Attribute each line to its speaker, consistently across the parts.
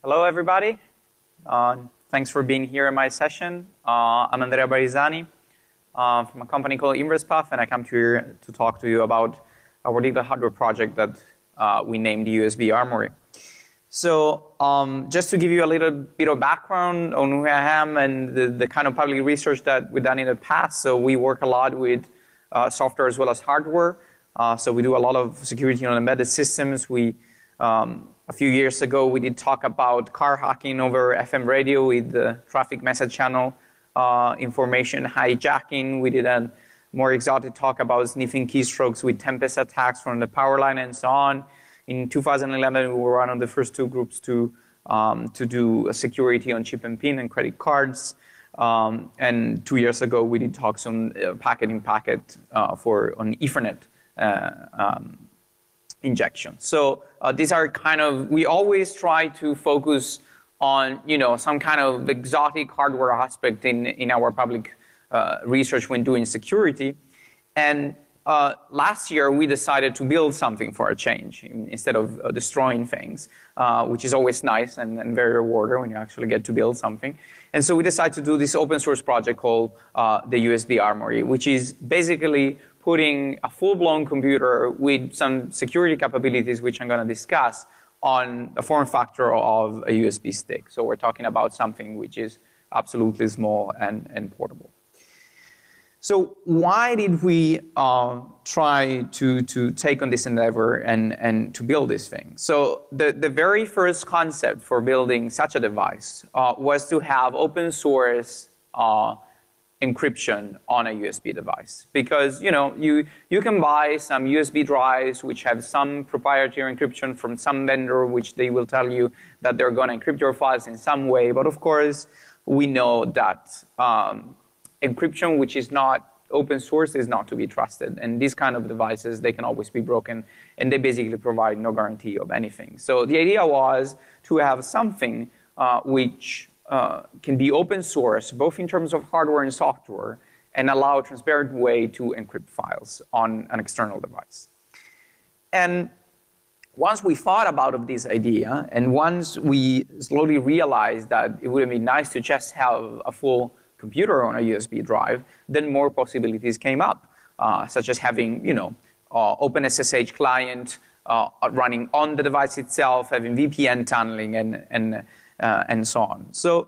Speaker 1: Hello, everybody. Thanks for being here in my session. I'm Andrea Barizani from a company called InversePath, and I come here to talk to you about our digital hardware project that we named the USB Armory. So just to give you a little bit of background on who I am and the kind of public research that we've done in the past. So we work a lot with software as well as hardware. So we do a lot of security on embedded systems. A few years ago, we did talk about car hacking over FM radio with the traffic message channel information hijacking. We did a more exotic talk about sniffing keystrokes with Tempest attacks from the power line and so on. In 2011, we were one of the first two groups to do a security on chip and pin and credit cards. And 2 years ago, we did talks on packet-in-packet on Ethernet injection. So these are kind of, we always try to focus on, some kind of exotic hardware aspect in our public research when doing security. And last year, we decided to build something for a change instead of destroying things, which is always nice and very rewarding when you actually get to build something. And so we decided to do this open source project called the USB Armory, which is basically putting a full-blown computer with some security capabilities, which I'm going to discuss, on a form factor of a USB stick. So we're talking about something which is absolutely small and portable. So why did we try to take on this endeavor and to build this thing? So the very first concept for building such a device was to have open source encryption on a USB device, because you can buy some USB drives which have some proprietary encryption from some vendor, which they will tell you that they're going to encrypt your files in some way. But of course, we know that encryption which is not open source is not to be trusted, and these kind of devices, they can always be broken, and they basically provide no guarantee of anything. So the idea was to have something which can be open source, both in terms of hardware and software, and allow a transparent way to encrypt files on an external device. And once we thought about this idea, and once we slowly realized that it would be nice to just have a full computer on a USB drive, then more possibilities came up, such as having, OpenSSH client running on the device itself, having VPN tunneling, and so on. So,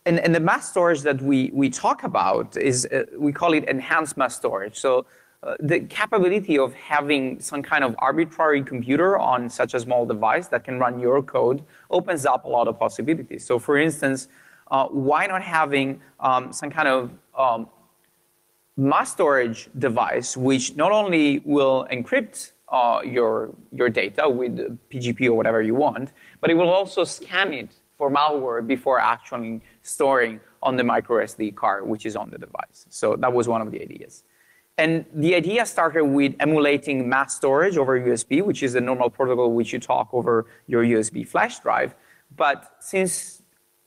Speaker 1: and the mass storage that we talk about is, we call it Enhancement Storage. So the capability of having some kind of arbitrary computer on such a small device that can run your code opens up a lot of possibilities. So for instance, why not having some kind of mass storage device which not only will encrypt your data with PGP or whatever you want, but it will also scan it for malware before actually storing on the micro SD card, which is on the device. So that was one of the ideas. And the idea started with emulating mass storage over USB, which is the normal protocol which you talk over your USB flash drive. But since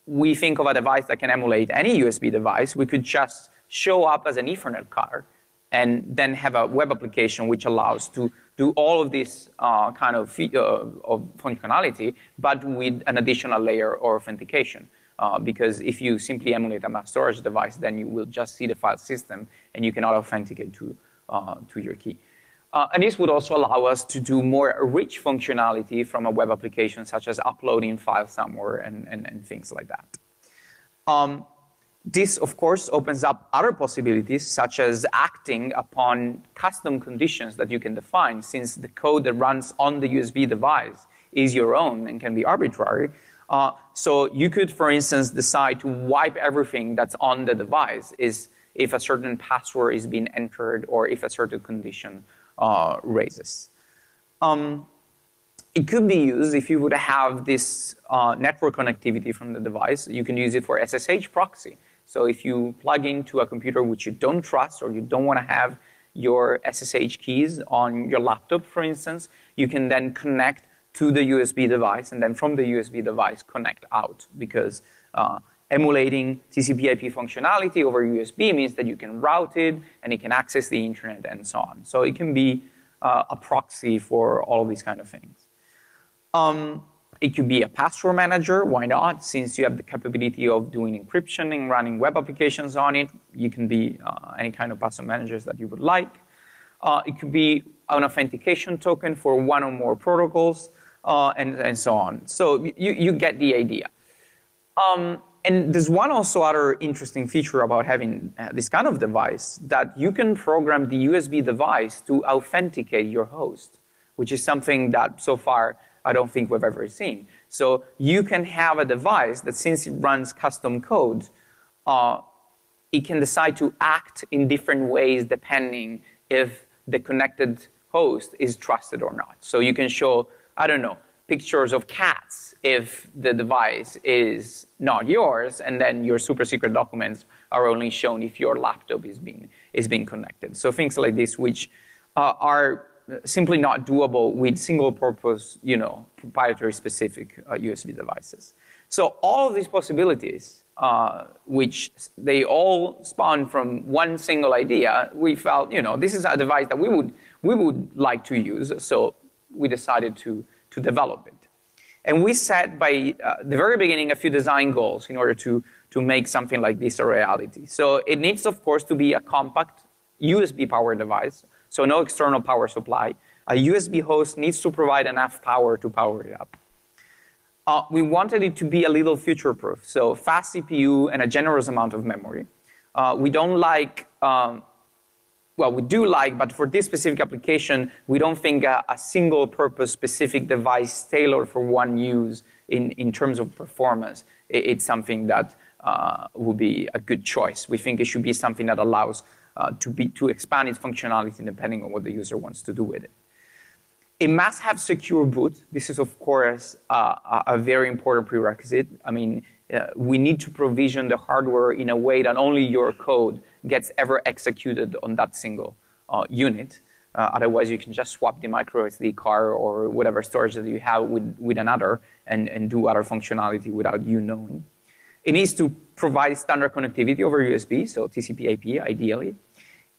Speaker 1: we think of a device that can emulate any USB device, we could just show up as an Ethernet card and then have a web application which allows to do all of this kind of functionality, but with an additional layer of authentication. Because if you simply emulate a mass storage device, then you will just see the file system and you cannot authenticate to your key. And this would also allow us to do more rich functionality from a web application, such as uploading files somewhere and things like that. This, of course, opens up other possibilities, such as acting upon custom conditions that you can define, since the code that runs on the USB device is your own and can be arbitrary. So you could, for instance, decide to wipe everything that's on the device if a certain password is being entered or if a certain condition raises. It could be used if you would have this network connectivity from the device. You can use it for SSH proxy. So if you plug into a computer which you don't trust, or you don't want to have your SSH keys on your laptop, for instance, you can then connect to the USB device, and then from the USB device connect out, because emulating TCP/IP functionality over USB means that you can route it and it can access the internet and so on. So it can be a proxy for all of these kind of things. It could be a password manager, why not? Since you have the capability of doing encryption and running web applications on it, you can be any kind of password managers that you would like. It could be an authentication token for one or more protocols, and so on. So you get the idea. And there's one also other interesting feature about having this kind of device, that you can program the USB device to authenticate your host, which is something that so far I don't think we've ever seen. So you can have a device that, since it runs custom code, it can decide to act in different ways depending if the connected host is trusted or not. So you can show, I don't know, pictures of cats if the device is not yours, and then your super secret documents are only shown if your laptop is being connected. So things like this, which are simply not doable with single-purpose, proprietary specific USB devices. So all of these possibilities, which they all spawn from one single idea, we felt, this is a device that we would like to use. So we decided to develop it. And we set by the very beginning a few design goals in order to make something like this a reality. So it needs, of course, to be a compact USB powered device, so no external power supply. A USB host needs to provide enough power to power it up. We wanted it to be a little future-proof, so fast CPU and a generous amount of memory. We don't like, well, we do like, but for this specific application, we don't think a single-purpose specific device tailored for one use in terms of performance, it's something that would be a good choice. We think it should be something that allows to expand its functionality depending on what the user wants to do with it. It must have secure boot. This is, of course, a very important prerequisite. I mean, we need to provision the hardware in a way that only your code gets ever executed on that single unit. Otherwise, you can just swap the micro SD card or whatever storage that you have with another and do other functionality without you knowing. It needs to provide standard connectivity over USB, so TCP/IP ideally.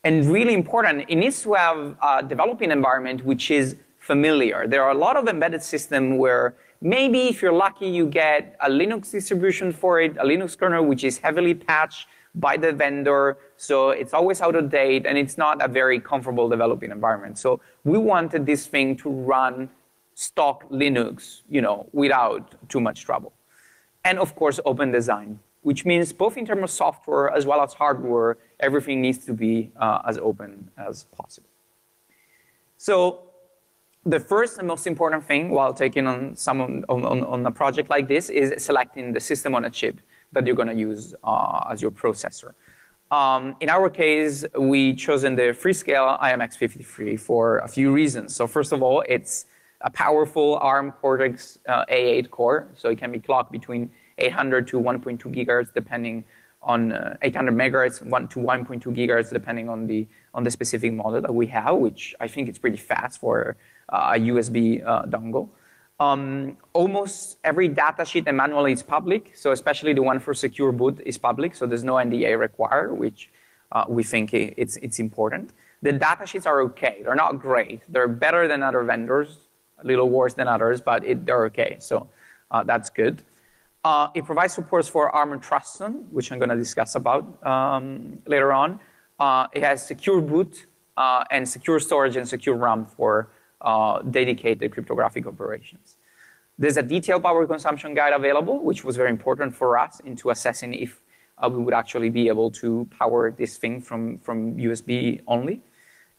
Speaker 1: And really important, it needs to have a developing environment which is familiar. There are a lot of embedded systems where maybe if you're lucky, you get a Linux distribution for it, a Linux kernel which is heavily patched by the vendor, so it's always out of date, and it's not a very comfortable developing environment. So we wanted this thing to run stock Linux, without too much trouble. And of course, open design, which means both in terms of software as well as hardware, everything needs to be as open as possible. So the first and most important thing while taking on on a project like this is selecting the system on a chip that you're going to use as your processor. In our case, we chosen the Freescale IMX53 for a few reasons. So first of all, it's a powerful ARM Cortex A8 core, so it can be clocked between 800 to 1.2 gigahertz, depending on 800 megahertz to 1.2 gigahertz, depending on the specific model that we have, which I think it's pretty fast for a USB dongle. Almost every datasheet and manual is public, so especially the one for secure boot is public, so there's no NDA required, which we think it's important. The datasheets are okay. They're not great. They're better than other vendors, a little worse than others, but they're okay, so that's good. It provides supports for Armory Trustzone, which I'm going to discuss about later on. It has secure boot and secure storage and secure RAM for dedicated cryptographic operations. There's a detailed power consumption guide available, which was very important for us into assessing if we would actually be able to power this thing from USB only.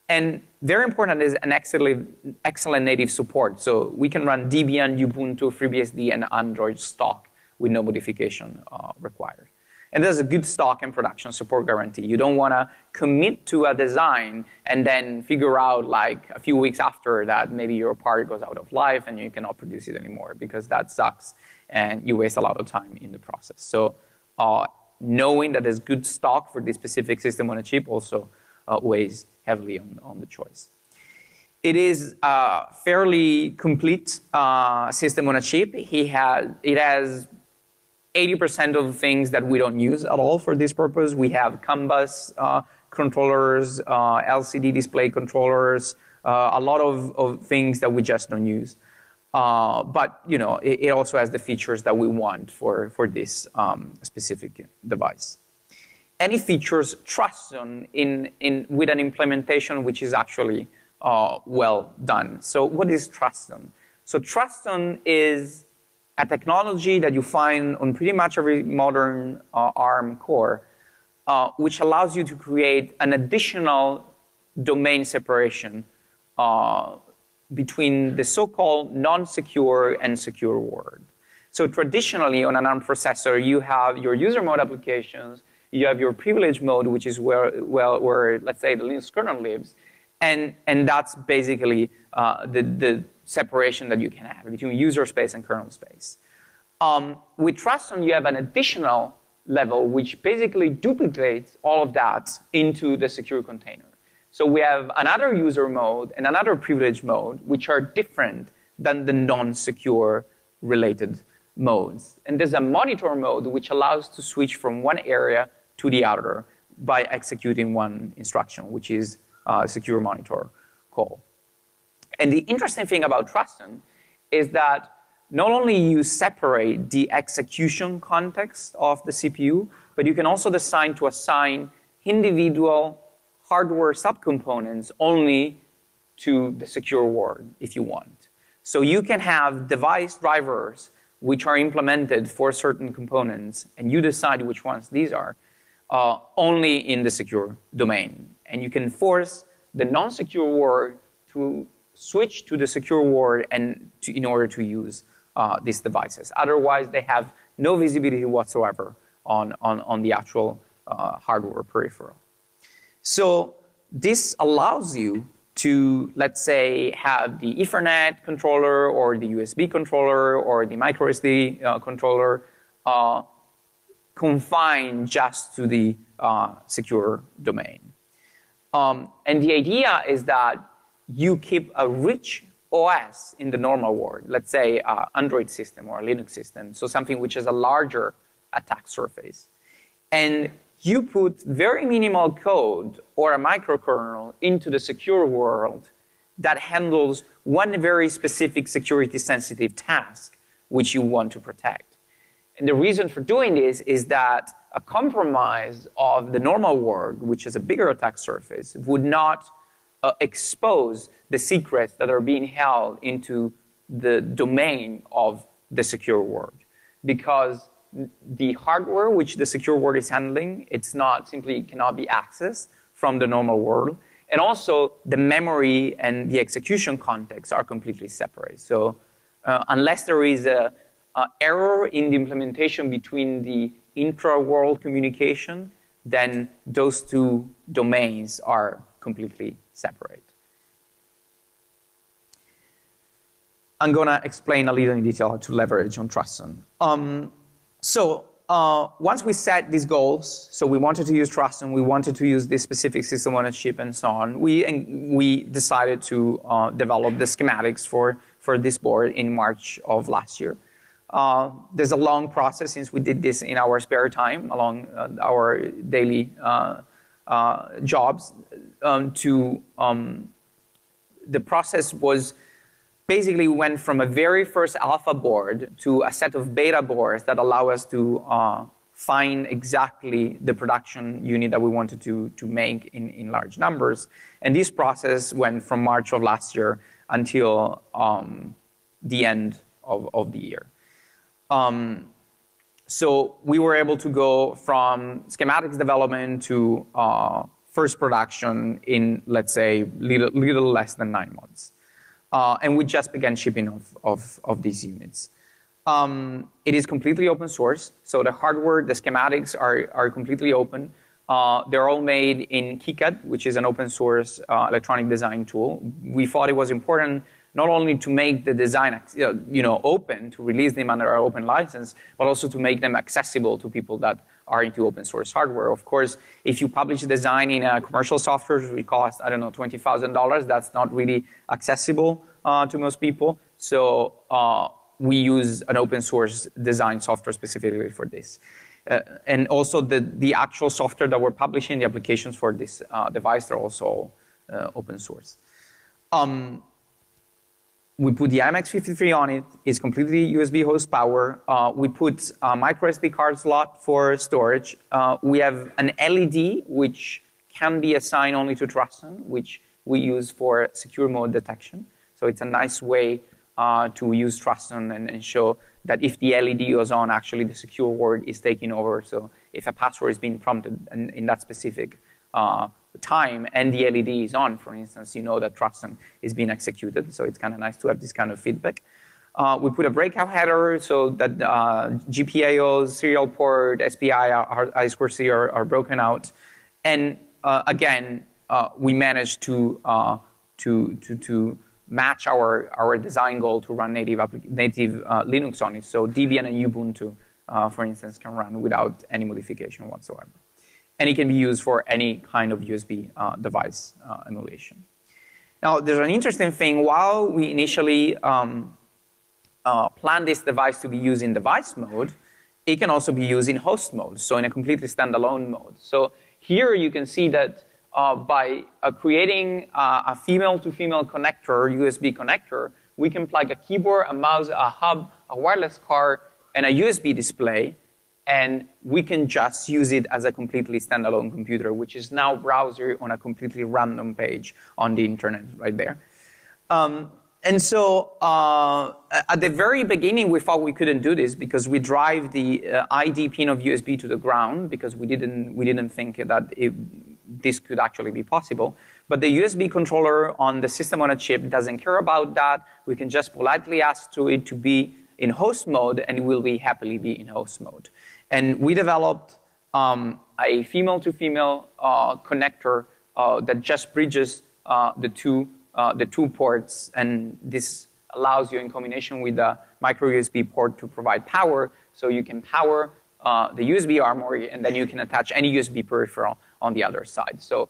Speaker 1: And very important is an excellent native support. So we can run Debian, Ubuntu, FreeBSD, and Android stock with no modification required. And there's a good stock and production support guarantee. You don't want to commit to a design and then figure out like a few weeks after that maybe your part goes out of life and you cannot produce it anymore, because that sucks and you waste a lot of time in the process. So knowing that there's good stock for this specific system on a chip also weighs heavily on the choice. It is a fairly complete system on a chip. It has 80% of things that we don't use at all for this purpose. We have CAN bus controllers, LCD display controllers, a lot of things that we just don't use. But it also has the features that we want for this specific device. And it features Truston with an implementation which is actually well done. So what is Truston? So Truston is a technology that you find on pretty much every modern ARM core, which allows you to create an additional domain separation between the so-called non-secure and secure world. So traditionally, on an ARM processor, you have your user mode applications, you have your privilege mode, which is where let's say, the Linux kernel lives, and that's basically the separation that you can have between user space and kernel space. With Truston, you have an additional level which basically duplicates all of that into the secure container. So we have another user mode and another privilege mode, which are different than the non-secure related modes. And there's a monitor mode, which allows to switch from one area to the other by executing one instruction, which is a secure monitor call. And the interesting thing about Truston is that not only you separate the execution context of the CPU, but you can also decide to assign individual hardware subcomponents only to the secure world if you want. So you can have device drivers which are implemented for certain components, and you decide which ones these are, only in the secure domain. And you can force the non-secure world to switch to the secure world in order to use these devices. Otherwise, they have no visibility whatsoever on the actual hardware peripheral. So this allows you to, let's say, have the Ethernet controller or the USB controller or the micro SD controller confined just to the secure domain. And the idea is that you keep a rich OS in the normal world, let's say an Android system or a Linux system, so something which has a larger attack surface. And you put very minimal code or a microkernel into the secure world that handles one very specific security-sensitive task which you want to protect. And the reason for doing this is that a compromise of the normal world, which is a bigger attack surface, would not expose the secrets that are being held into the domain of the secure world. Because the hardware which the secure world is handling, it's not simply cannot be accessed from the normal world. And also the memory and the execution context are completely separate. So unless there is a error in the implementation between the intra-world communication, then those two domains are completely separate. I'm going to explain a little in detail how to leverage on Truston. Once we set these goals, so we wanted to use Truston, we wanted to use this specific system on a chip and so on, we decided to develop the schematics for this board in March of last year. There's a long process since we did this in our spare time along our daily jobs. The process was basically went from a very first alpha board to a set of beta boards that allow us to find exactly the production unit that we wanted to make in large numbers. And this process went from March of last year until the end of the year. So we were able to go from schematics development to first production in, let's say, little less than 9 months. And we just began shipping of these units. It is completely open source. So the hardware, the schematics are completely open. They're all made in KiCad, which is an open source electronic design tool. We thought it was important not only to make the design open, to release them under our open license, but also to make them accessible to people that are into open source hardware. Of course, if you publish a design in a commercial software, it will cost, I don't know, $20,000. That's not really accessible to most people. So we use an open source design software specifically for this. And also the actual software that we're publishing, the applications for this device, are also open source. we put the IMX53 on it. It's completely USB host power. We put a micro SD card slot for storage. We have an LED, which can be assigned only to Truston, which we use for secure mode detection. So it's a nice way to use Truston and show that if the LED goes on, actually the secure word is taking over. So if a password is being prompted in that specific time and the LED is on, for instance, you know that Truston is being executed. So it's kind of nice to have this kind of feedback. We put a breakout header so that GPIOs, serial port, SPI, I2C are broken out. And again, we managed to match our design goal to run native Linux on it. So Debian and Ubuntu, for instance, can run without any modification whatsoever. And it can be used for any kind of USB device emulation. Now, there's an interesting thing. While we initially planned this device to be used in device mode, it can also be used in host mode, so in a completely standalone mode. So here you can see that by creating a female-to-female connector, USB connector, we can plug a keyboard, a mouse, a hub, a wireless card, and a USB display, and we can just use it as a completely standalone computer, which is now browser on a completely random page on the internet right there. And so at the very beginning, we thought we couldn't do this because we drive the ID pin of USB to the ground because we didn't think that this could actually be possible. But the USB controller on the system on a chip doesn't care about that. We can just politely ask to it to be in host mode, and it will happily be in host mode. And we developed a female-to-female connector that just bridges the two ports, and this allows you, in combination with the micro USB port, to provide power. So you can power the USB Armory, and then you can attach any USB peripheral on the other side. So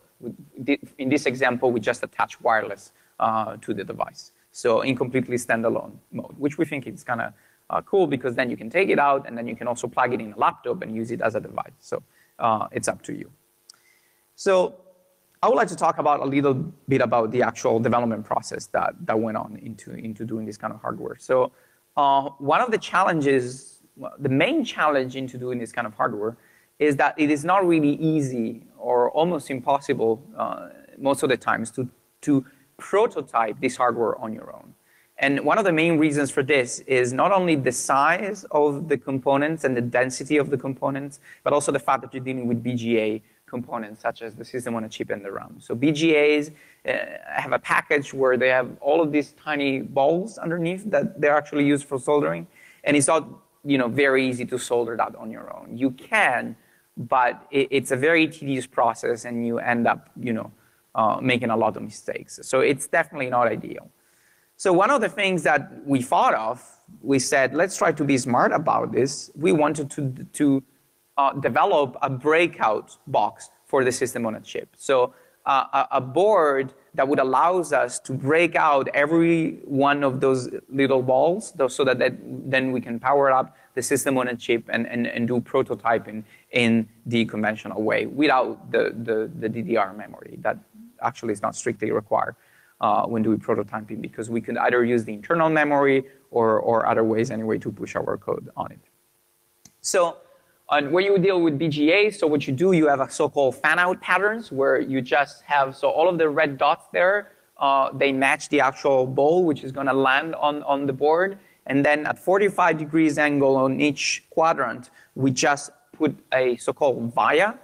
Speaker 1: in this example, we just attach wireless to the device. So in completely standalone mode, which we think is kind of cool because then you can take it out and then you can also plug it in a laptop and use it as a device. So it's up to you. So I would like to talk about a little bit about the actual development process that went on into doing this kind of hardware. So one of the challenges, the main challenge into doing this kind of hardware is that it is not really easy or almost impossible most of the times to prototype this hardware on your own. And one of the main reasons for this is not only the size of the components and the density of the components, but also the fact that you're dealing with BGA components, such as the system on a chip and the RAM. So BGAs have a package where they have all of these tiny balls underneath that they're actually used for soldering. And it's not very easy to solder that on your own. You can, but it's a very tedious process, and you end up making a lot of mistakes. So it's definitely not ideal. So one of the things that we thought of, we said, let's try to be smart about this. We wanted to develop a breakout box for the system on a chip. So a board that would allow us to break out every one of those little balls so that then we can power up the system on a chip and do prototyping in the conventional way without the DDR memory. That actually is not strictly required when doing prototyping, because we could either use the internal memory or other ways anyway to push our code on it. So when you deal with BGA, so what you do, you have a so-called fan-out patterns where you just have, so all of the red dots there, they match the actual ball, which is going to land on the board. And then at 45 degrees angle on each quadrant, we just put a so-called via,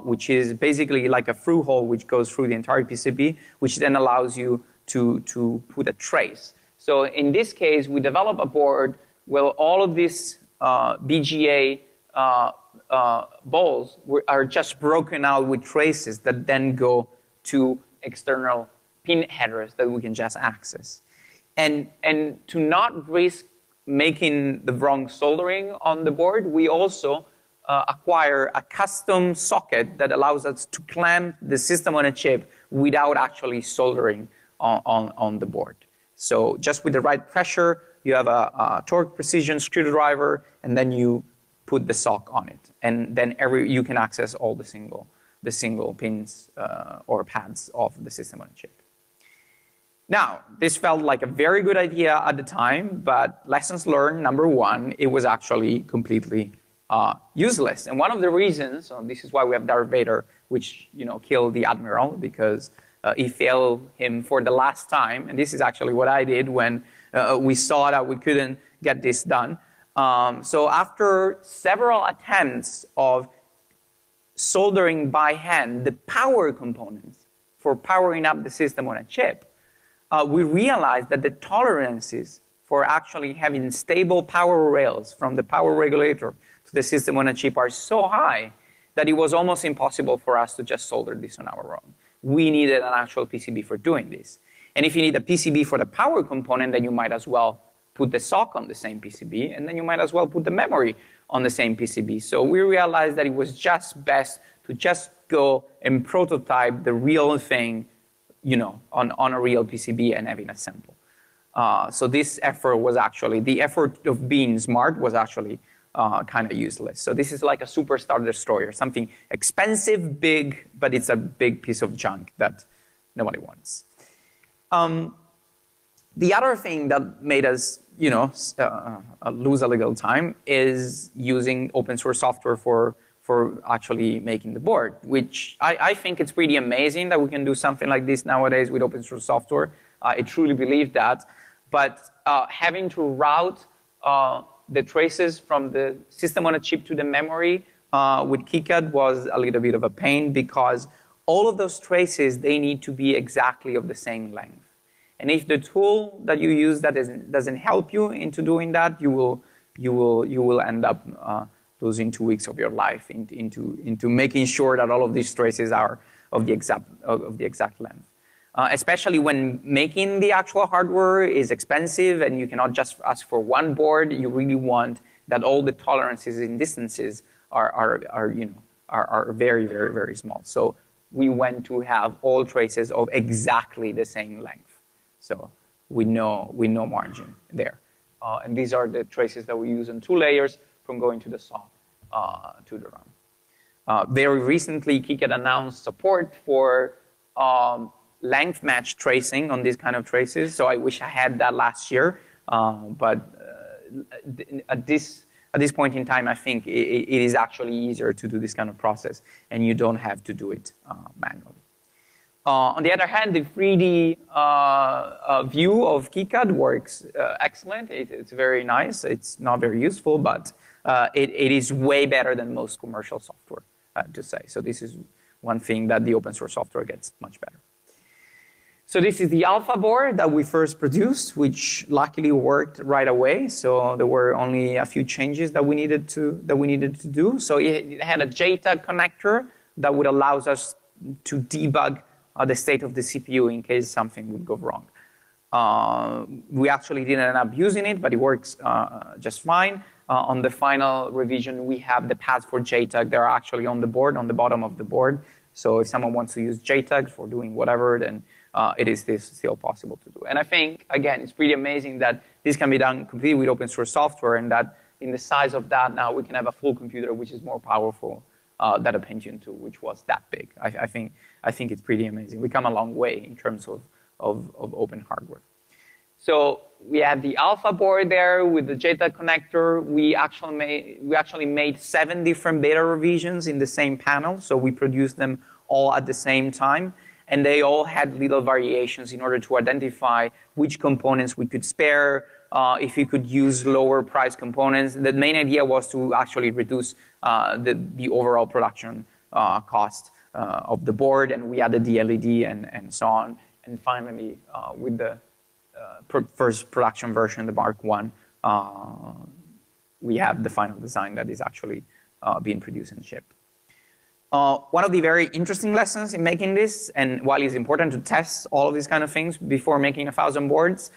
Speaker 1: which is basically like a through hole which goes through the entire PCB, which then allows you to put a trace. So in this case, we develop a board where all of these BGA balls are just broken out with traces that then go to external pin headers that we can just access. And to not risk making the wrong soldering on the board, we also acquire a custom socket that allows us to clamp the system on a chip without actually soldering on the board. So just with the right pressure, you have a torque precision screwdriver, and then you put the sock on it. And then you can access all the single pins or pads of the system on a chip. Now, this felt like a very good idea at the time, but lessons learned, number one, it was actually completely useless. And one of the reasons, this is why we have Darth Vader, which killed the Admiral, because he failed him for the last time. And this is actually what I did when we saw that we couldn't get this done. So after several attempts of soldering by hand the power components for powering up the system on a chip, we realized that the tolerances for actually having stable power rails from the power regulator to the system on a chip are so high that it was almost impossible for us to just solder this on our own. We needed an actual PCB for doing this. And if you need a PCB for the power component, then you might as well put the sock on the same PCB, and then you might as well put the memory on the same PCB. So we realized that it was just best to just go and prototype the real thing on a real PCB and having a sample. So this effort was actually, the effort of being smart was actually kind of useless. So this is like a superstar destroyer, something expensive, big, but it's a big piece of junk that nobody wants. The other thing that made us lose a little time is using open source software for actually making the board, which I think it's pretty amazing that we can do something like this nowadays with open source software. I truly believe that. But having to route the traces from the system on a chip to the memory with KiCad was a little bit of a pain, because all of those traces, they need to be exactly of the same length. And if the tool that you use that doesn't help you into doing that, you will end up losing 2 weeks of your life into making sure that all of these traces are of the exact length. Especially when making the actual hardware is expensive and you cannot just ask for one board, you really want that all the tolerances and distances are very, very, very small. So we went to have all traces of exactly the same length. So we know margin there. And these are the traces that we use on 2 layers from going to the saw to the run. Very recently, KiCad announced support for length match tracing on these kind of traces. So I wish I had that last year, but at this point in time, I think it is actually easier to do this kind of process, and you don't have to do it manually. On the other hand, the 3D view of KiCad works excellent. It's very nice. It's not very useful, but it is way better than most commercial software, to say. So this is one thing that the open source software gets much better. So this is the alpha board that we first produced, which luckily worked right away. So there were only a few changes that we needed to do. So it had a JTAG connector that would allow us to debug the state of the CPU in case something would go wrong. We actually didn't end up using it, but it works just fine. On the final revision, we have the paths for JTAG. They're actually on the board, on the bottom of the board. So if someone wants to use JTAG for doing whatever, then it is still possible to do. And I think, again, it's pretty amazing that this can be done completely with open source software, and that in the size of that now we can have a full computer which is more powerful than a Pentium 2, which was that big. I think it's pretty amazing. We come a long way in terms of open hardware. So we had the alpha board there with the JTAG connector. We actually made 7 different beta revisions in the same panel. So we produced them all at the same time. And they all had little variations in order to identify which components we could spare, if we could use lower price components. The main idea was to actually reduce the overall production cost of the board, and we added the LED and so on. And finally, with the first production version, the Mark I, we have the final design that is actually being produced and shipped. One of the very interesting lessons in making this, and while it's important to test all of these kind of things before making 1,000 boards,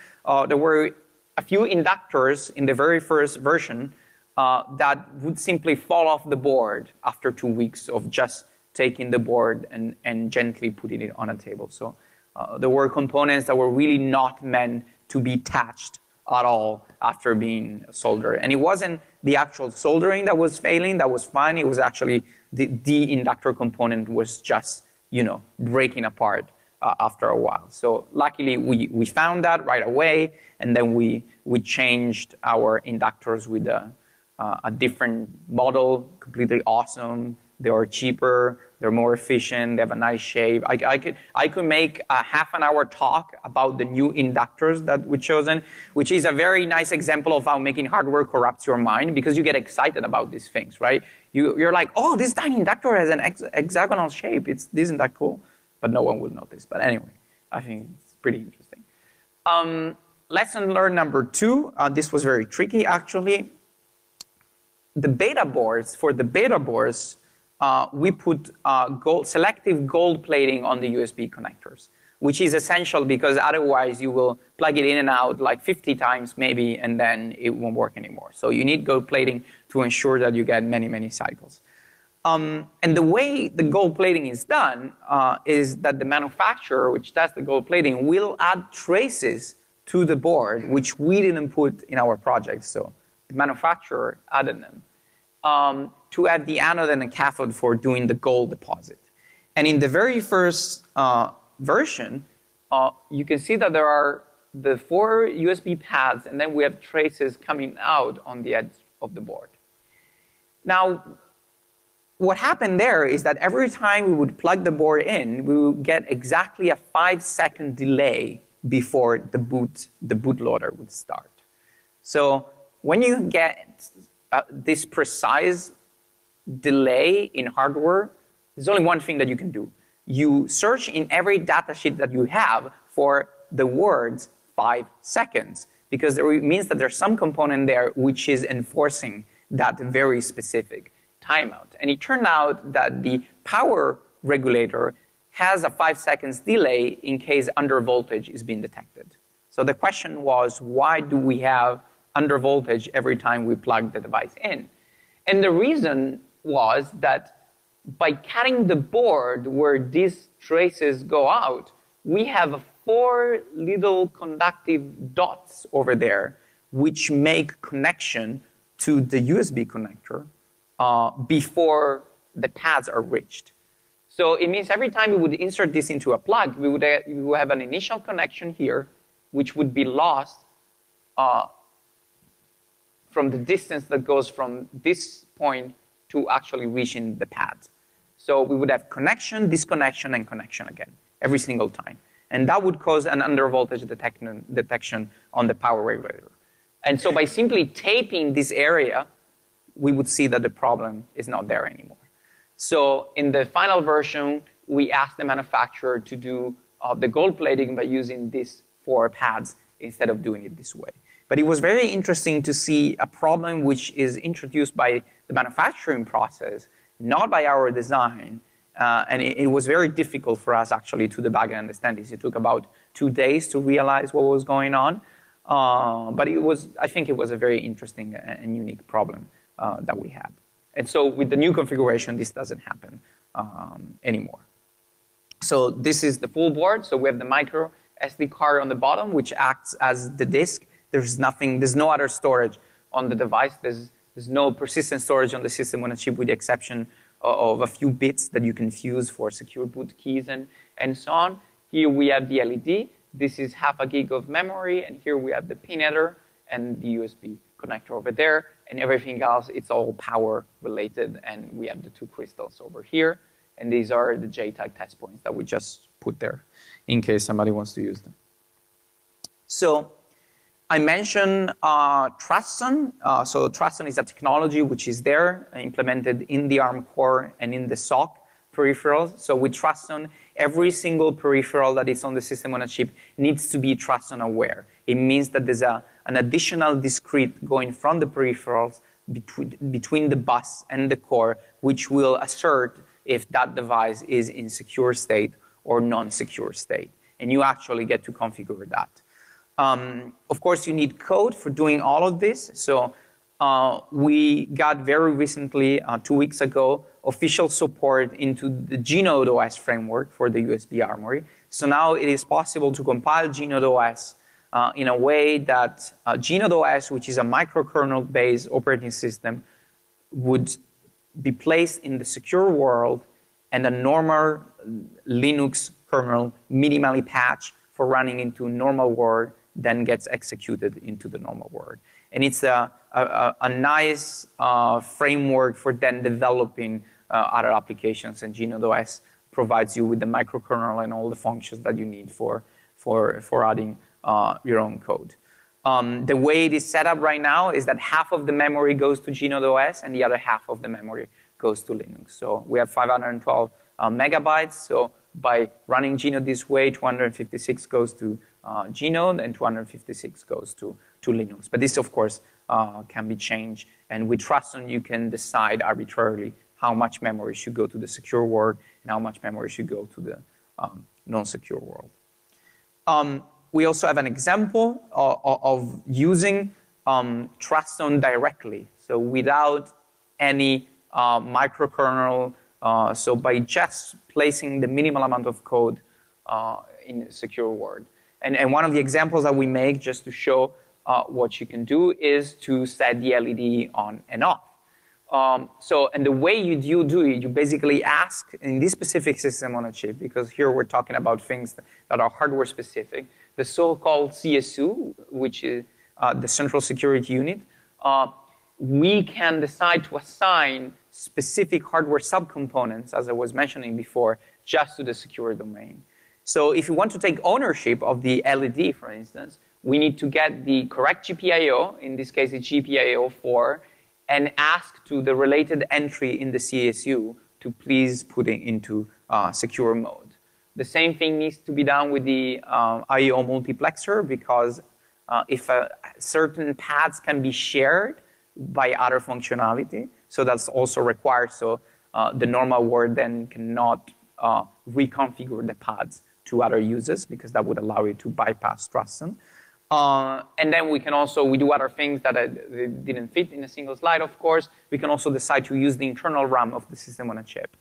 Speaker 1: there were a few inductors in the very first version that would simply fall off the board after 2 weeks of just taking the board and gently putting it on a table. So there were components that were really not meant to be attached at all after being soldered. And it wasn't the actual soldering that was failing, that was fine. It was actually the inductor component was just, breaking apart after a while. So luckily, we found that right away, and then we changed our inductors with a different model, completely awesome. They are cheaper, they're more efficient, they have a nice shape. I could make a half-an-hour talk about the new inductors that we've chosen, which is a very nice example of how making hardware corrupts your mind, because you get excited about these things, right? You're like, oh, this tiny inductor has an hexagonal shape. Isn't that cool? But no one will notice. But anyway, I think it's pretty interesting. Lesson learned number 2. This was very tricky, actually. The beta boards, for the beta boards, we put selective gold plating on the USB connectors, which is essential because otherwise you will plug it in and out like 50 times maybe, and then it won't work anymore. So you need gold plating to ensure that you get many, many cycles. And the way the gold plating is done is that the manufacturer, which does the gold plating, will add traces to the board, which we didn't put in our project. So the manufacturer added them to add the anode and the cathode for doing the gold deposit. And in the very first version, you can see that there are the 4 USB pads, and then we have traces coming out on the edge of the board. Now, what happened there is that every time we would plug the board in, we would get exactly a 5-second delay before the bootloader would start. So when you get this precise delay in hardware, there's only one thing that you can do. You search in every datasheet that you have for the words 5 seconds, because it means that there's some component there which is enforcing that very specific timeout. And it turned out that the power regulator has a 5 seconds delay in case under voltage is being detected. So the question was, why do we have under voltage every time we plug the device in? And the reason was that by cutting the board where these traces go out, we have 4 little conductive dots over there which make connection to the USB connector before the pads are reached. So it means every time we would insert this into a plug, we would have an initial connection here, which would be lost from the distance that goes from this point to actually reaching the pads. So we would have connection, disconnection, and connection again, every single time. And that would cause an under voltage detection on the power regulator. And so by simply taping this area, we would see that the problem is not there anymore. So in the final version, we asked the manufacturer to do the gold plating by using these 4 pads instead of doing it this way. But it was very interesting to see a problem which is introduced by the manufacturing process, not by our design. And it was very difficult for us actually to debug and understand this. It took about 2 days to realize what was going on. But I think it was a very interesting and unique problem that we had. And so with the new configuration, this doesn't happen anymore. So this is the full board. So we have the micro SD card on the bottom, which acts as the disk. There's no other storage on the device. There's no persistent storage on the system on a chip, with the exception of a few bits that you can fuse for secure boot keys and so on. Here we have the LED. This is half a gig of memory. And here we have the pin header and the USB connector over there. And everything else, it's all power related. And we have the 2 crystals over here. And these are the JTAG test points that we just put there in case somebody wants to use them. So I mentioned TrustZone. So TrustZone is a technology which is there, implemented in the ARM core and in the SoC peripherals. So with TrustZone, every single peripheral that is on the system on a chip needs to be TrustZone aware. It means that there's an additional discrete going from the peripherals between the bus and the core, which will assert if that device is in secure state or non-secure state. And you actually get to configure that. Of course, you need code for doing all of this. So we got very recently, 2 weeks ago, official support into the Gnode OS framework for the USB Armory. So now it is possible to compile Gnode OS in a way that Gnode OS, which is a microkernel-based operating system, would be placed in the secure world, and a normal Linux kernel minimally patched for running into normal world, then gets executed into the normal world. And it's a nice framework for then developing other applications, and GNodeOS provides you with the microkernel and all the functions that you need for adding your own code. The way it is set up right now is that half of the memory goes to GNodeOS and the other half of the memory goes to Linux. So we have 512 megabytes. So by running Gnode this way, 256 goes to Gnode and 256 goes to Linux. But this, of course, can be changed. And with Truston, you can decide arbitrarily how much memory should go to the secure world and how much memory should go to the non-secure world. We also have an example of using Truston directly, so without any microkernel, so by just placing the minimal amount of code in a secure world. And one of the examples that we make just to show what you can do is to set the LED on and off. And the way you do it, you basically ask, in this specific system on a chip, because here we're talking about things that are hardware specific, the so-called CSU, which is the Central Security Unit, we can decide to assign specific hardware subcomponents, as I was mentioning before, just to the secure domain. So if you want to take ownership of the LED, for instance, we need to get the correct GPIO, in this case it's GPIO 4, and ask to the related entry in the CSU to please put it into secure mode. The same thing needs to be done with the I/O multiplexer, because if certain paths can be shared by other functionality, so that's also required. So the normal world then cannot reconfigure the paths to other users, because that would allow you to bypass Truston. And then we do other things that didn't fit in a single slide, of course. We can also decide to use the internal RAM of the system on a chip,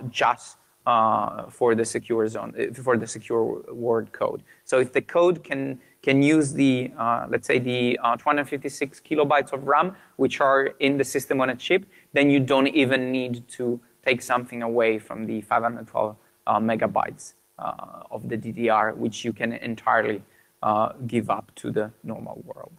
Speaker 1: just for the secure zone, for the secure word code. So if the code can use the, let's say the 256 kilobytes of RAM, which are in the system on a chip, then you don't even need to take something away from the 512 megabytes of the DDR, which you can entirely give up to the normal world.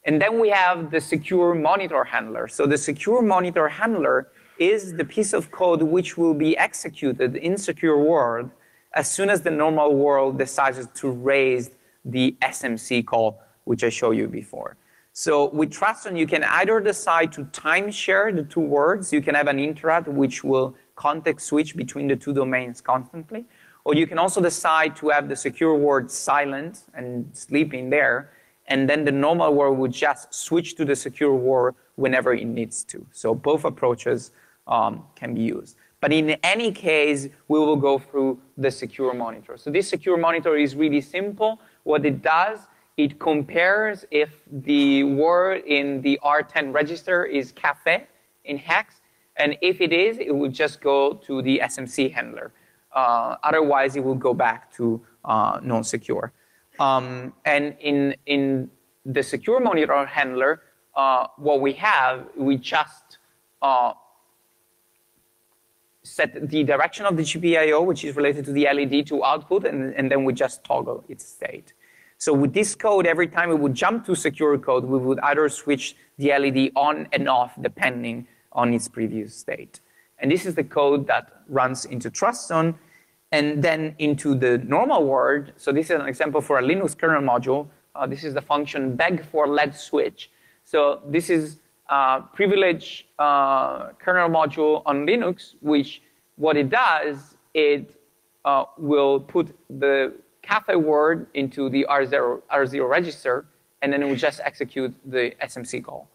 Speaker 1: And then we have the secure monitor handler. So the secure monitor handler is the piece of code which will be executed in secure world as soon as the normal world decides to raise the SMC call, which I showed you before. So with Truston, you can either decide to time share the two words. You can have an interrupt which will context switch between the two domains constantly. Or you can also decide to have the secure word silent and sleep in there, and then the normal word would just switch to the secure word whenever it needs to. So both approaches can be used. But in any case, we will go through the secure monitor. So this secure monitor is really simple. What it does, it compares if the word in the R10 register is cafe in hex, and if it is, it will just go to the SMC handler. Otherwise, it will go back to non-secure. And in the secure monitor handler, what we just set the direction of the GPIO, which is related to the LED, to output, and then we just toggle its state. So with this code, every time we would jump to secure code, we would either switch the LED on and off depending on its previous state. And this is the code that runs into Truston and then into the normal world. So this is an example for a Linux kernel module. This is the function beg for LED switch. So this is a privileged kernel module on Linux, which what it does, it will put the cafe word into the R0 register, and then it will just execute the SMC call.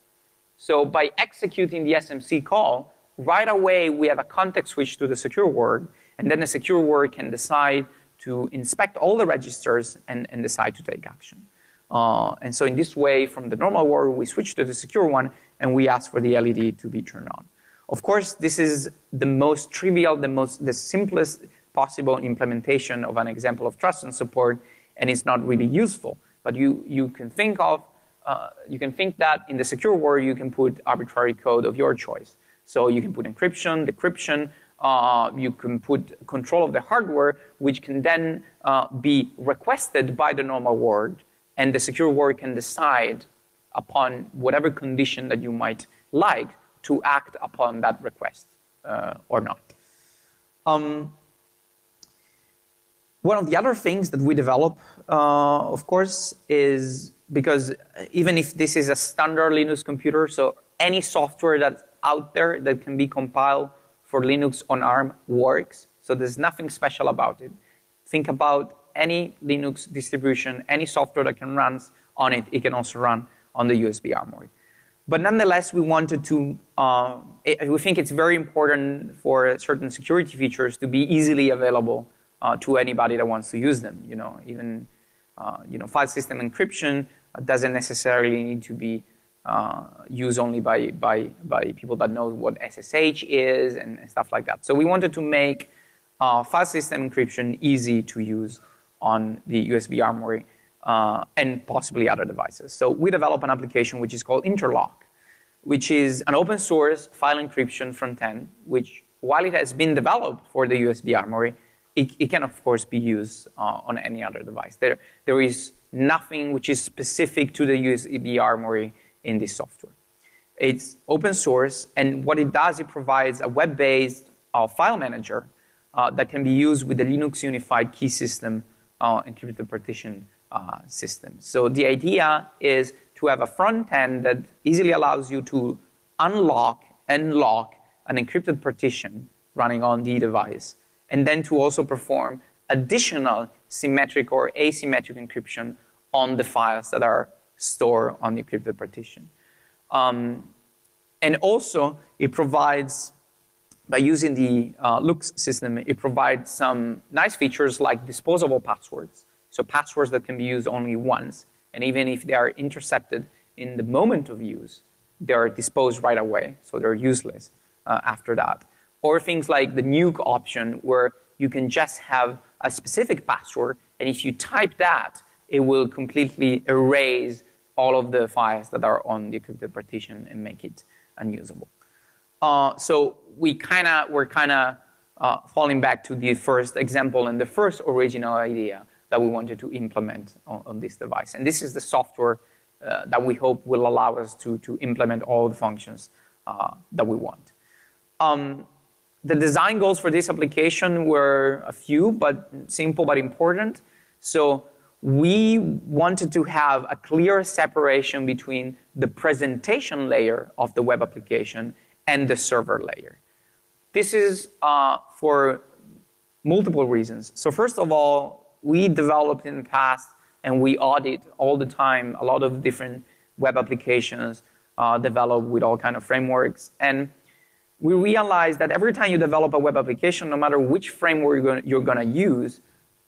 Speaker 1: So by executing the SMC call, right away we have a context switch to the secure word, and then the secure word can decide to inspect all the registers and decide to take action. And so in this way, from the normal word, we switch to the secure one, and we ask for the LED to be turned on. Of course, this is the most trivial, the simplest possible implementation of an example of Truston support, and it's not really useful. But you can think that in the secure world, you can put arbitrary code of your choice. So you can put encryption, decryption, You can put control of the hardware, which can then be requested by the normal world, and the secure world can decide upon whatever condition that you might like to act upon that request or not. One of the other things that we develop, of course, is because even if this is a standard Linux computer, so any software that's out there that can be compiled for Linux on ARM works. So there's nothing special about it. Think about any Linux distribution, any software that can run on it, it can also run on the USB Armory. But nonetheless, we wanted to, we think it's very important for certain security features to be easily available to anybody that wants to use them. Even file system encryption doesn't necessarily need to be used only by people that know what SSH is and stuff like that. So we wanted to make file system encryption easy to use on the USB Armory and possibly other devices. So we developed an application which is called Interlock, which is an open source file encryption front end, which while it has been developed for the USB Armory, it can of course be used on any other device. There is nothing which is specific to the USB Armory in this software. It's open source, and what it does, it provides a web-based file manager that can be used with the Linux Unified Key System encrypted partition system. So the idea is to have a front end that easily allows you to unlock and lock an encrypted partition running on the device, and then to also perform additional symmetric or asymmetric encryption on the files that are stored on the encrypted partition. And also, it provides, by using the Lux system, it provides some nice features like disposable passwords. So passwords that can be used only once, and even if they are intercepted in the moment of use, they are disposed right away, so they're useless after that. Or things like the nuke option, where you can just have a specific password, and if you type that, it will completely erase all of the files that are on the encrypted partition and make it unusable. So we're kind of falling back to the first example and the first original idea that we wanted to implement on this device. And this is the software that we hope will allow us to implement all the functions that we want. The design goals for this application were a few, but simple but important. So we wanted to have a clear separation between the presentation layer of the web application and the server layer. This is for multiple reasons. So first of all, we developed in the past and we audit all the time a lot of different web applications developed with all kinds of frameworks. And we realized that every time you develop a web application, no matter which framework you're going to use,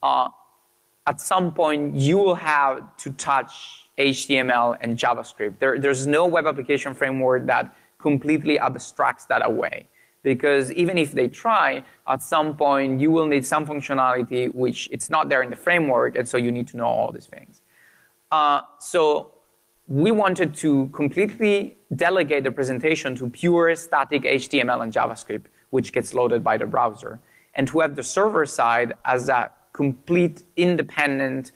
Speaker 1: at some point you will have to touch HTML and JavaScript. There's no web application framework that completely abstracts that away. Because even if they try, at some point you will need some functionality which it's not there in the framework, and so you need to know all these things. So we wanted to completely delegate the presentation to pure static HTML and JavaScript, which gets loaded by the browser, and to have the server side as a complete independent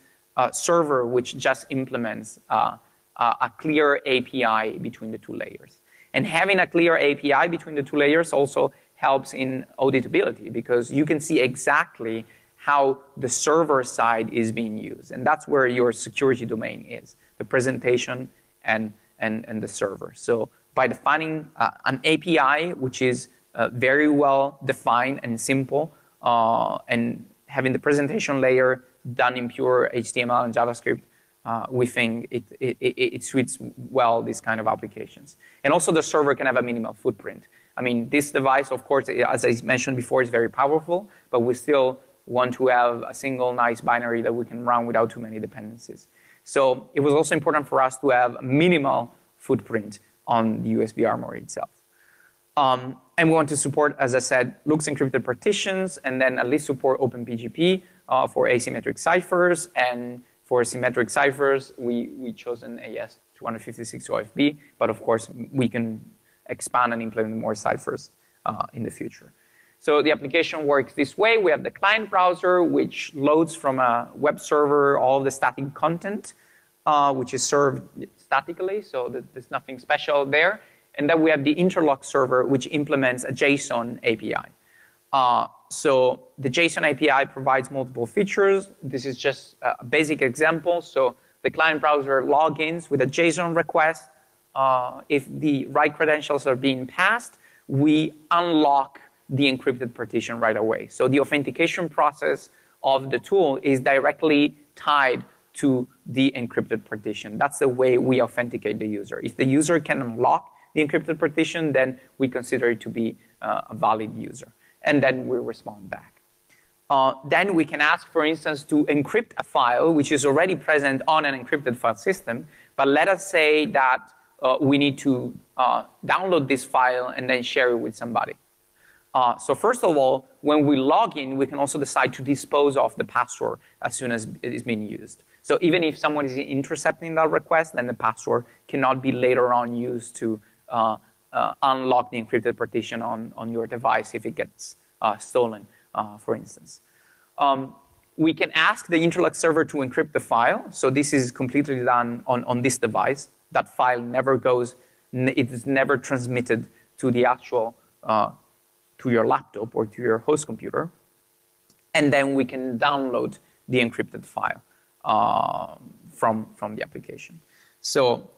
Speaker 1: server which just implements a clear API between the two layers. And having a clear API between the two layers also helps in auditability, because you can see exactly how the server side is being used. And that's where your security domain is, the presentation and the server. So by defining an API, which is very well defined and simple, and having the presentation layer done in pure HTML and JavaScript, we think it suits well these kind of applications. And also the server can have a minimal footprint. I mean, this device, of course, as I mentioned before, is very powerful, but we still want to have a single nice binary that we can run without too many dependencies. So it was also important for us to have a minimal footprint on the USB Armory itself. And we want to support, as I said, Lux encrypted partitions, and then at least support OpenPGP for asymmetric ciphers. And for symmetric ciphers, we chose an AS256 OFB, but of course we can expand and implement more ciphers in the future. So the application works this way. We have the client browser, which loads from a web server all the static content, which is served statically, so there's nothing special there. And then we have the Interlock server, which implements a JSON API. So the JSON API provides multiple features. This is just a basic example. So the client browser logins with a JSON request. If the right credentials are being passed, we unlock the encrypted partition right away. So the authentication process of the tool is directly tied to the encrypted partition. That's the way we authenticate the user. If the user can unlock the encrypted partition, then we consider it to be a valid user. And then we respond back. Then we can ask, for instance, to encrypt a file which is already present on an encrypted file system. But let us say that we need to download this file and then share it with somebody. So first of all, when we log in, we can also decide to dispose of the password as soon as it is being used. So even if someone is intercepting that request, then the password cannot be later on used to unlock the encrypted partition on your device if it gets stolen, for instance. We can ask the Interlock server to encrypt the file. So this is completely done on this device. That file never goes, it is never transmitted to the actual, to your laptop or to your host computer. And then we can download the encrypted file from the application. So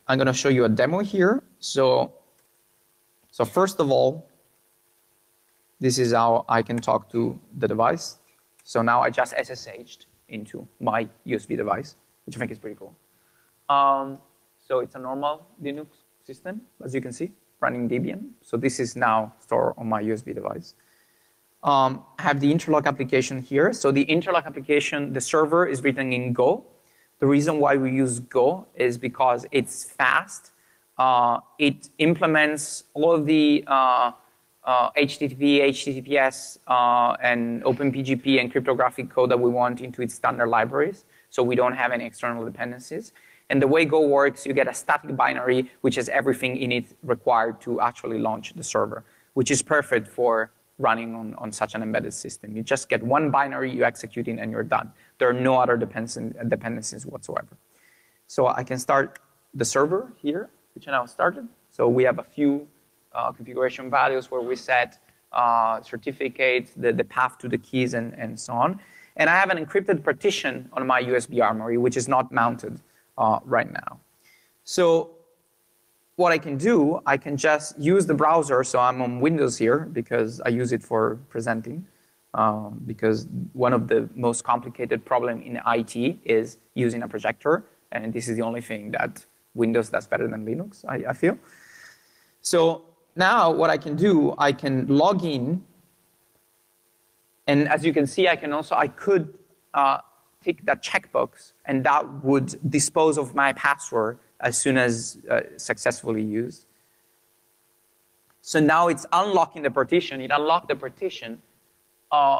Speaker 1: I'm going to show you a demo here. So first of all, this is how I can talk to the device. So now I just SSH'd into my USB device, which I think is pretty cool. So it's a normal Linux system, as you can see, running Debian. So this is now stored on my USB device. I have the Interlock application here. So the Interlock application, the server is written in Go. The reason why we use Go is because it's fast. It implements all of the HTTP, HTTPS, and OpenPGP and cryptographic code that we want into its standard libraries. So we don't have any external dependencies. And the way Go works, you get a static binary, which has everything in it required to actually launch the server, which is perfect for running on such an embedded system. You just get one binary, you execute it, and you're done. There are no other dependencies whatsoever. So I can start the server here, which I now started. So we have a few configuration values where we set certificate, the path to the keys, and so on. And I have an encrypted partition on my USB Armory, which is not mounted right now. So what I can do, I can just use the browser. So I'm on Windows here because I use it for presenting. Because one of the most complicated problems in IT is using a projector. And this is the only thing that Windows does better than Linux, I feel. So now what I can do, I can log in. And as you can see, I could tick that checkbox, and that would dispose of my password as soon as successfully used. So now it's unlocking the partition. It unlocked the partition.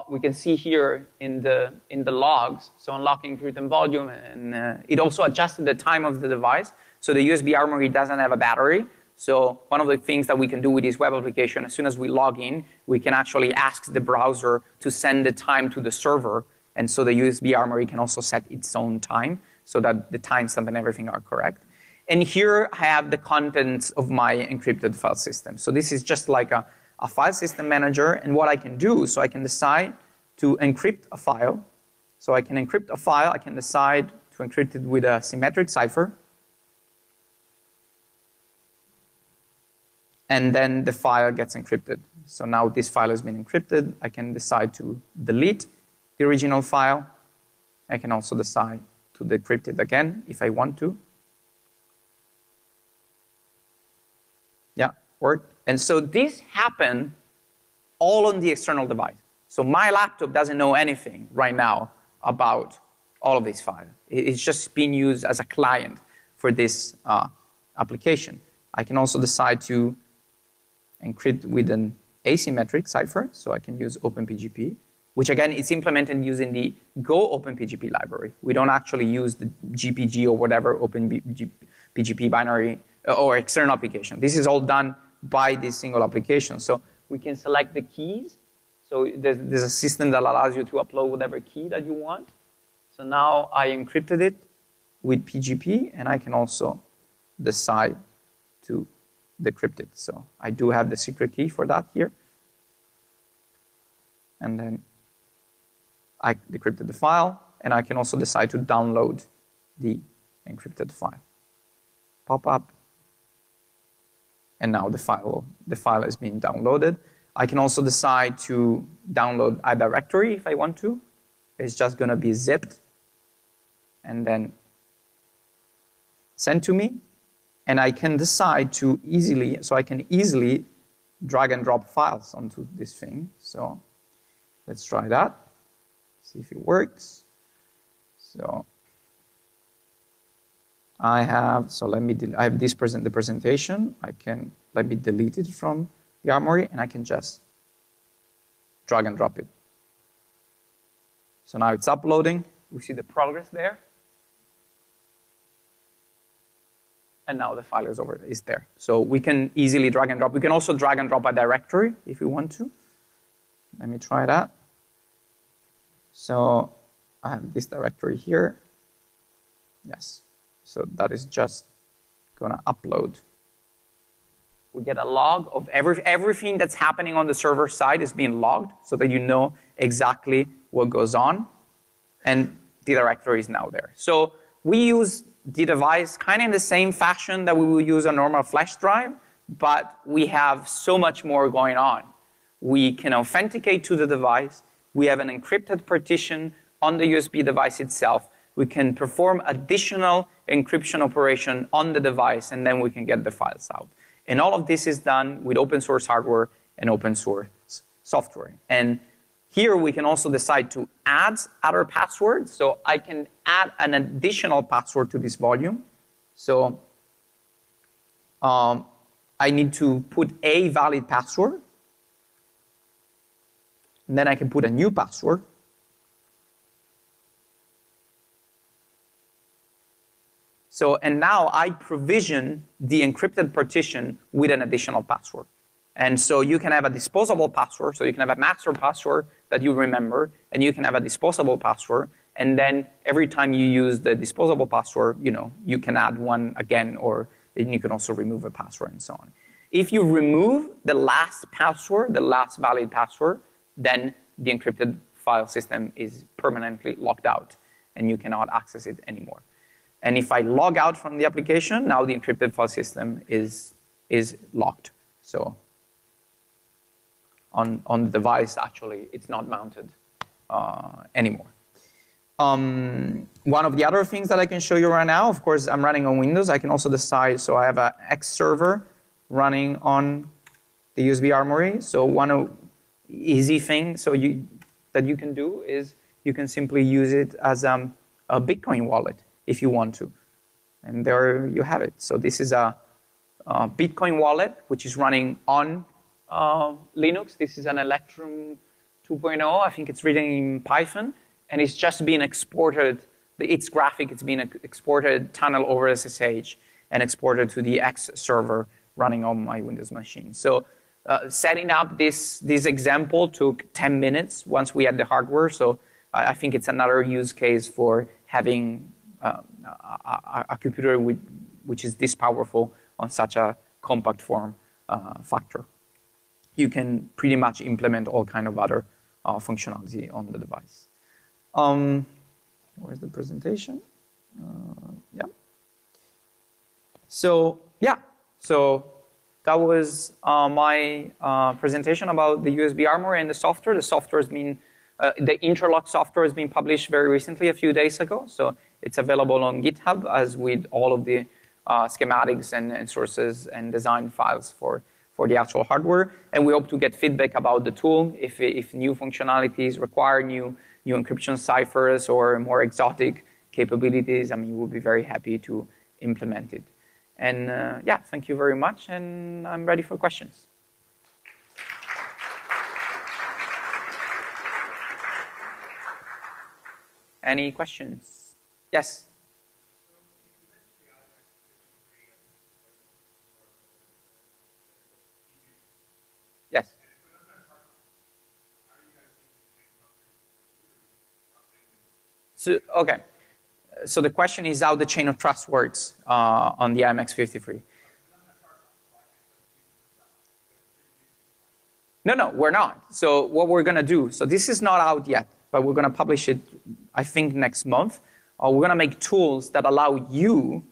Speaker 1: We can see here in the logs, so unlocking encrypted volume, and it also adjusted the time of the device. So the USB Armory doesn't have a battery. So one of the things that we can do with this web application, as soon as we log in, we can actually ask the browser to send the time to the server. And so the USB Armory can also set its own time so that the timestamp and everything are correct. And here I have the contents of my encrypted file system. So this is just like a file system manager. And what I can do, so I can decide to encrypt a file. So I can encrypt a file. I can decide to encrypt it with a symmetric cipher. And then the file gets encrypted. So now this file has been encrypted. I can decide to delete the original file. I can also decide to decrypt it again if I want to. Yeah, worked. And so this happened all on the external device. So my laptop doesn't know anything right now about all of these files. It's just being used as a client for this application. I can also decide to encrypt with an asymmetric cipher, so I can use OpenPGP, which again is implemented using the Go OpenPGP library. We don't actually use the GPG or whatever OpenPGP binary or external application. This is all done by this single application. So we can select the keys So there's a system that allows you to upload whatever key that you want. So now I encrypted it with PGP, and I can also decide to decrypt it. So I do have the secret key for that here. And then I decrypted the file, and I can also decide to download the encrypted file. Pop up, and now the file is being downloaded. I can also decide to download a directory if I want to. It's just going to be zipped and then sent to me. And I can decide to I can easily drag and drop files onto this thing. So let's try that, see if it works. So I have the presentation. Let me delete it from the Armory, and I can just drag and drop it. So now it's uploading. We see the progress there. And now the file is there. So we can easily drag and drop. We can also drag and drop a directory if we want to. Let me try that. So I have this directory here. Yes. So that is just going to upload. We get a log of everything that's happening on the server side is being logged so that you know exactly what goes on. And the directory is now there. So we use the device kind of in the same fashion that we would use a normal flash drive, but we have so much more going on. We can authenticate to the device. We have an encrypted partition on the USB device itself. We can perform additional encryption operation on the device, and then we can get the files out. And all of this is done with open source hardware and open source software. And here we can also decide to add other passwords. So I can add an additional password to this volume. So I need to put a valid password. And then I can put a new password. So, and now I provision the encrypted partition with an additional password. And so you can have a disposable password. So you can have a master password that you remember, and you can have a disposable password. And then every time you use the disposable password, you can add one again, or then you can also remove a password and so on. If you remove the last password, the last valid password, then the encrypted file system is permanently locked out, and you cannot access it anymore. And if I log out from the application, now the encrypted file system is locked. So on the device, actually, it's not mounted anymore. One of the other things that I can show you right now, of course, I'm running on Windows. I can also decide, so I have an X server running on the USB Armory. So one easy thing that you can do is you can simply use it as a Bitcoin wallet if you want to. And there you have it. So this is a Bitcoin wallet, which is running on Linux. This is an Electrum 2.0. I think it's written in Python. And it's just being exported. Its graphic is being exported, tunnel over SSH, and exported to the X server running on my Windows machine. So setting up this example took 10 minutes once we had the hardware. So I think it's another use case for having a computer which is this powerful on such a compact form factor. You can pretty much implement all kind of other functionality on the device. Where's the presentation? Yeah. So that was my presentation about the USB Armory and the software. The software has been, the Interlock software has been published very recently, a few days ago. So it's available on GitHub as with all of the schematics and sources and design files for the actual hardware. And we hope to get feedback about the tool. If new functionalities require new encryption ciphers or more exotic capabilities, I mean, we'll be very happy to implement it. And yeah, thank you very much, and I'm ready for questions. Any questions? Yes? Yes. So, okay. So the question is how the chain of trust works on the IMX53. No, we're not. So what we're going to do, so this is not out yet, but we're going to publish it, I think, next month. We're going to make tools that allow you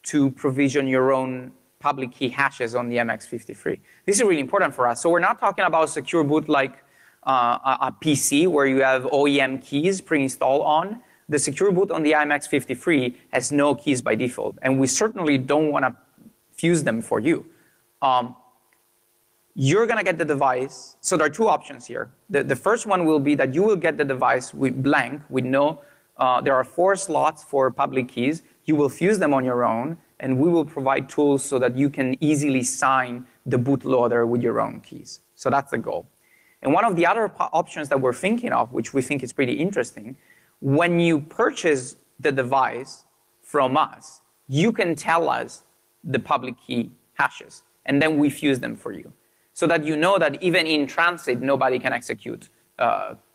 Speaker 1: to provision your own public key hashes on the MX53. This is really important for us. So we're not talking about secure boot like a PC where you have OEM keys pre-installed on. The secure boot on the IMX53 has no keys by default, and we certainly don't want to fuse them for you. You're going to get the device. So there are two options here. The first one will be that you will get the device with blank, with no, there are 4 slots for public keys. You will fuse them on your own, and we will provide tools so that you can easily sign the bootloader with your own keys. So that's the goal. And one of the other options that we're thinking of, which we think is pretty interesting, when you purchase the device from us, you can tell us the public key hashes, and then we fuse them for you, so that you know that even in transit, nobody can execute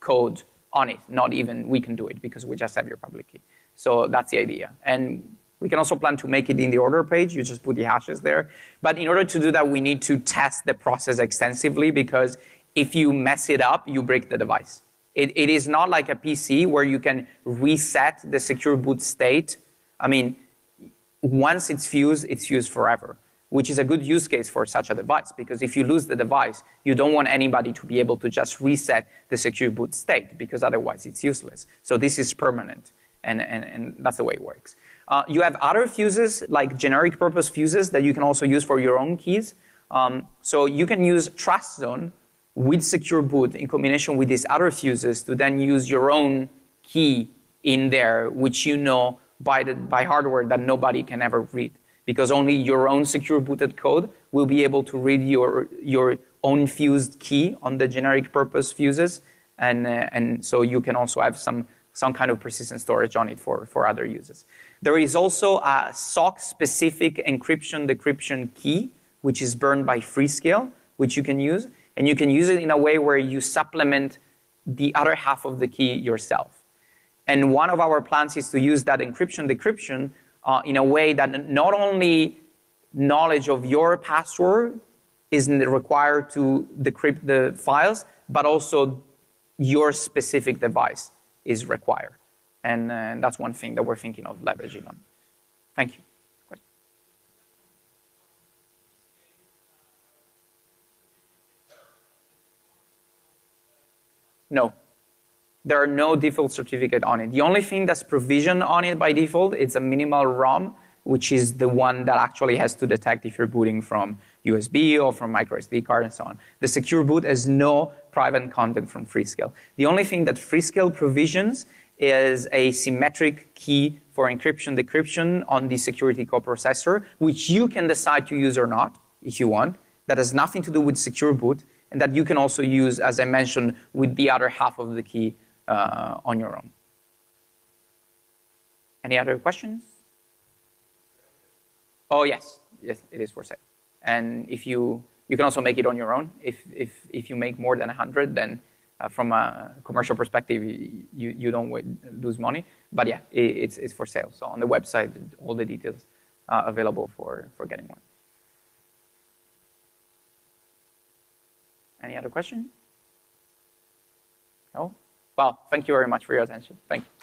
Speaker 1: code on it. Not even we can do it, because we just have your public key. So that's the idea. And we can also plan to make it in the order page. You just put the hashes there. But in order to do that, we need to test the process extensively, because if you mess it up, you break the device. It is not like a PC where you can reset the secure boot state. I mean, once it's fused forever, which is a good use case for such a device, because if you lose the device, you don't want anybody to be able to just reset the secure boot state, because otherwise it's useless. So this is permanent, and that's the way it works. You have other fuses, like generic purpose fuses, that you can also use for your own keys. So you can use Trust Zone with secure boot in combination with these other fuses to then use your own key in there, which you know by hardware that nobody can ever read, because only your own secure booted code will be able to read your own fused key on the generic purpose fuses, and so you can also have some kind of persistent storage on it for other uses. There is also a SOC-specific encryption-decryption key, which is burned by Freescale, which you can use. And you can use it in a way where you supplement the other half of the key yourself. And one of our plans is to use that encryption-decryption in a way that not only knowledge of your password is required to decrypt the files, but also your specific device is required. And that's one thing that we're thinking of leveraging on. Thank you. No, there are no default certificate on it. The only thing that's provisioned on it by default is a minimal ROM, which is the one that actually has to detect if you're booting from USB or from micro SD card and so on. The secure boot has no private content from Freescale. The only thing that Freescale provisions is a symmetric key for encryption-decryption on the security coprocessor, which you can decide to use or not, if you want. That has nothing to do with secure boot, and that you can also use, as I mentioned, with the other half of the key on your own. Any other questions? Oh, yes, it is for sale. And if you can also make it on your own. If you make more than 100, then from a commercial perspective, you don't lose money. But yeah, it's for sale. So on the website, all the details are available for getting one. Any other questions? No? Well, thank you very much for your attention. Thank you.